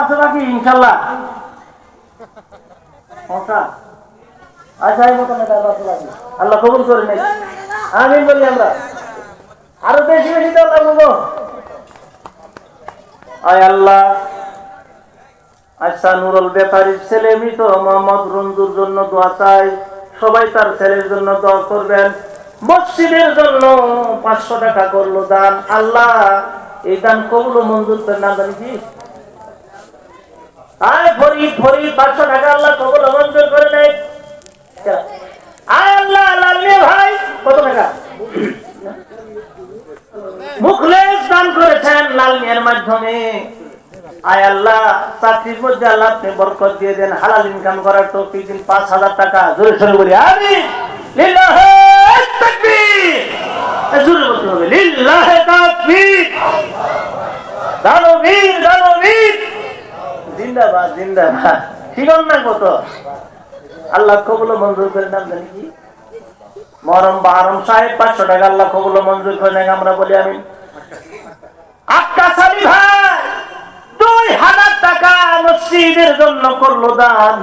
আছে নাকি ইনশাল্লাহ? আচ্ছা এই মতন আল্লাহ কবুল করে নেই। আমিন বলি আমরা। আরো বেশি বেশি তো আল্লাহ বলবো। আয় আল্লাহ, আচ্ছা নুরুল ব্যাপারীর ছেলে মৃত মোহাম্মদ রঞ্জুর জন্য দোয়া চাই। সবাই তার ছেলের জন্য দোয়া করবেন। মসজিদের জন্য 500 টাকা করলো দান। আল্লাহ এই দান কবুল মঞ্জুর করে না জানি কি? আয় ফরিদ 500 টাকা আল্লাহ কবুল মঞ্জুর করে নেই। আয় আল্লাহ লালিয়ে ভাই কত টাকা? মুখলেস দান করেছেন লাল মিয়ার মাধ্যমে। আয় আল্লাহ চাকরির মধ্যে আল্লাহ আপনি বরকত দিয়ে দেন, হালাল ইনকাম করার তৌফিক দিন। 5000 টাকা জোরে সোরে বলি আমিন। লিল্লাহি তাকবীর। জোরে বলতে হবে লিল্লাহি তাকবীর। দানবীর দানবীর জিন্দাবাদ জিন্দাবাদ। ঠিকন না কত? আল্লাহ কবুল মঞ্জুর করে নাম জানি কি? মরম বারম সাহেব 500 টাকা আল্লাহ কবুল মঞ্জুর করে নেন। আমরা বলি আমিন। আক্কাস আলী ভাই 2000 টাকা মসজিদের জন্য করলো দান।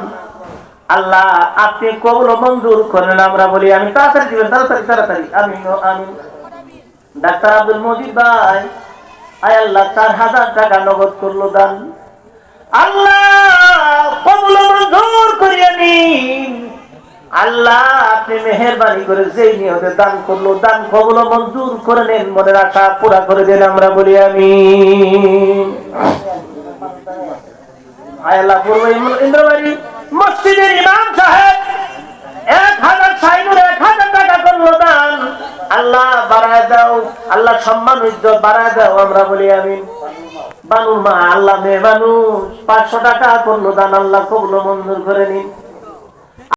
আল্লাহ আপনি কবুল মঞ্জুর করেন। আমরা বলি আমি। তাড়াতাড়ি দিবেন, তাড়াতাড়ি তাড়াতাড়ি। আমিন আমিন। ডাক্তার আব্দুল মজিদ ভাই আয় আল্লাহ 4000 টাকা নগদ করলো দান। আল্লাহ কবুল মঞ্জুর করিয়ে নিন। আল্লাহ আপনি মেহেরবানি করে যেই নিয়তে দান করলো দান কবুল মঞ্জুর করে নেন, মনের আশা পুরা করে দেন। আমরা বলি আমিন। আয় আল্লাহ পূর্ব ইন্দ্রবাড়ি মসজিদের ইমাম সাহেব 1000 টাকা করলো দান। আল্লাহ বাড়ায় দাও, আল্লাহ সম্মান ইজ্জত বাড়ায় দাও। আমরা বলি আমিন। বানুর মা আল্লাহ মেয়ে মানুষ 500 টাকা করলো দান। আল্লাহ কবুল মঞ্জুর করে নিন।